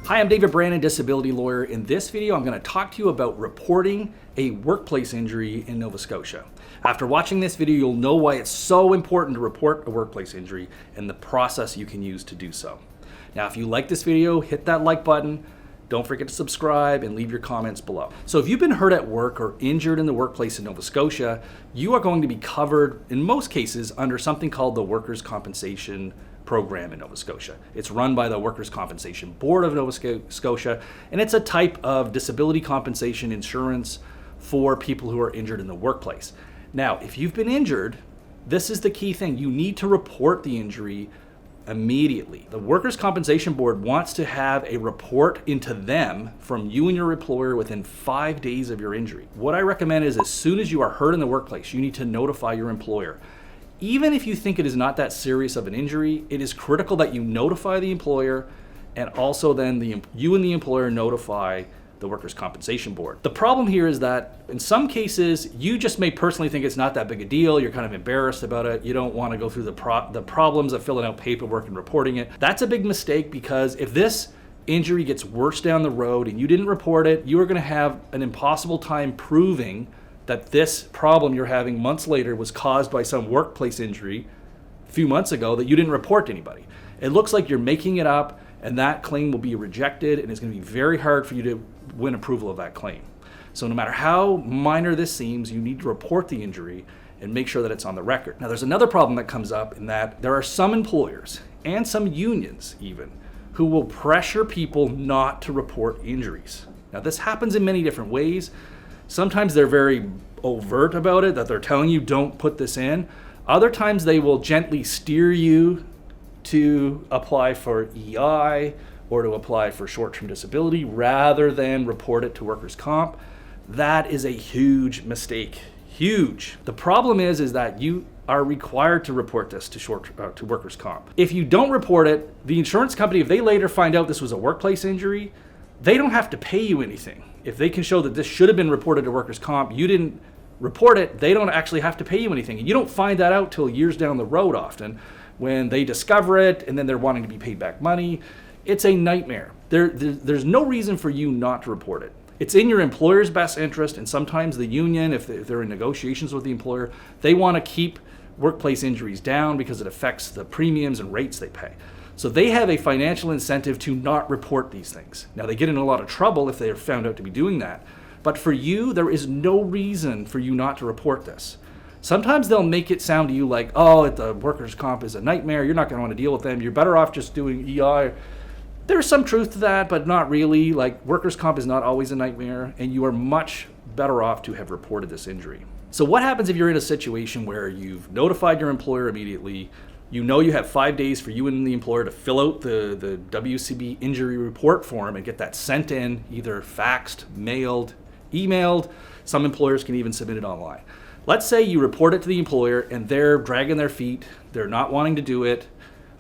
Hi, I'm David Brandon, disability lawyer. In this video, I'm going to talk to you about reporting a workplace injury in Nova Scotia. After watching this video, you'll know why it's so important to report a workplace injury and the process you can use to do so. Now, if you like this video, hit that like button. Don't forget to subscribe and leave your comments below. So if you've been hurt at work or injured in the workplace in Nova Scotia, you are going to be covered, in most cases, under something called the Workers' Compensation Program in Nova Scotia. It's run by the Workers' Compensation Board of Nova Scotia, and it's a type of disability compensation insurance for people who are injured in the workplace. Now, if you've been injured, this is the key thing. You need to report the injury immediately. The Workers' Compensation Board wants to have a report into them from you and your employer within 5 days of your injury. What I recommend is as soon as you are hurt in the workplace, you need to notify your employer. Even if you think it is not that serious of an injury, it is critical that you notify the employer and also then you and the employer notify the Workers' Compensation Board. The problem here is that in some cases, you just may personally think it's not that big a deal. You're kind of embarrassed about it. You don't want to go through the problems of filling out paperwork and reporting it. That's a big mistake because if this injury gets worse down the road and you didn't report it, you are going to have an impossible time proving that this problem you're having months later was caused by some workplace injury a few months ago that you didn't report to anybody. It looks like you're making it up, and that claim will be rejected, and it's going to be very hard for you to win approval of that claim. So no matter how minor this seems, you need to report the injury and make sure that it's on the record. Now, there's another problem that comes up in that there are some employers and some unions even who will pressure people not to report injuries. Now, this happens in many different ways. Sometimes they're very overt about it, that they're telling you don't put this in. Other times they will gently steer you to apply for EI or to apply for short-term disability rather than report it to workers' comp. That is a huge mistake. Huge. The problem is that you are required to report this to workers' comp. If you don't report it, the insurance company, if they later find out this was a workplace injury, they don't have to pay you anything. If they can show that this should have been reported to workers' comp, you didn't report it, they don't actually have to pay you anything. And you don't find that out till years down the road often when they discover it and then they're wanting to be paid back money. It's a nightmare. There's no reason for you not to report it. It's in your employer's best interest, and sometimes the union, if they're in negotiations with the employer, they want to keep workplace injuries down because it affects the premiums and rates they pay. So they have a financial incentive to not report these things. Now, they get in a lot of trouble if they are found out to be doing that. But for you, there is no reason for you not to report this. Sometimes they'll make it sound to you like, oh, the workers' comp is a nightmare. You're not going to want to deal with them. You're better off just doing EI. There's some truth to that, but not really. Like, workers' comp is not always a nightmare, and you are much better off to have reported this injury. So what happens if you're in a situation where you've notified your employer immediately? You know you have 5 days for you and the employer to fill out the WCB injury report form and get that sent in, either faxed, mailed, emailed. Some employers can even submit it online. Let's say you report it to the employer and they're dragging their feet. They're not wanting to do it.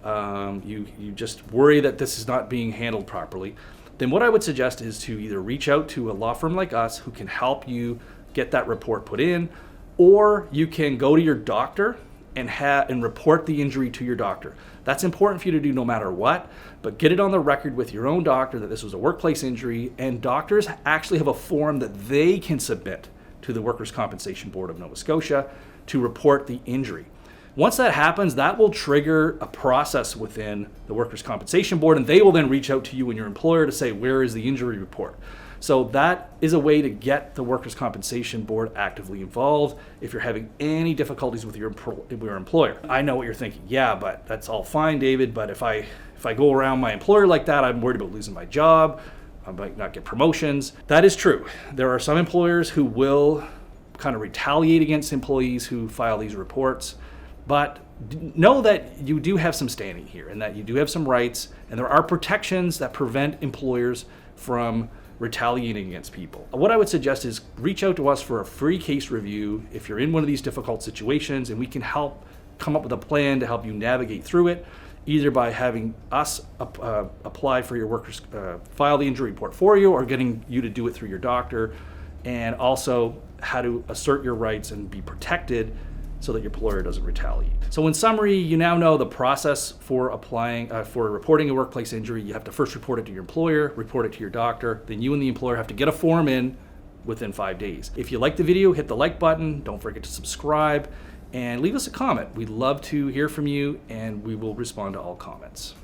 You just worry that this is not being handled properly. Then what I would suggest is to either reach out to a law firm like us who can help you get that report put in, or you can go to your doctor and report the injury to your doctor. That's important for you to do no matter what, but get it on the record with your own doctor that this was a workplace injury, and doctors actually have a form that they can submit to the Workers' Compensation Board of Nova Scotia to report the injury. Once that happens, that will trigger a process within the Workers' Compensation Board, and they will then reach out to you and your employer to say, where is the injury report? So that is a way to get the Workers' Compensation Board actively involved if you're having any difficulties with your employer. I know what you're thinking. Yeah, but that's all fine, David, but if I go around my employer like that, I'm worried about losing my job. I might not get promotions. That is true. There are some employers who will kind of retaliate against employees who file these reports, but know that you do have some standing here and that you do have some rights, and there are protections that prevent employers from retaliating against people. What I would suggest is reach out to us for a free case review if you're in one of these difficult situations, and we can help come up with a plan to help you navigate through it, either by having us apply for your workers, file the injury report for you, or getting you to do it through your doctor, and also how to assert your rights and be protected so that your employer doesn't retaliate. So in summary, you now know the process for reporting a workplace injury. You have to first report it to your employer, report it to your doctor, then you and the employer have to get a form in within 5 days. If you like the video, hit the like button, don't forget to subscribe, and leave us a comment. We'd love to hear from you, and we will respond to all comments.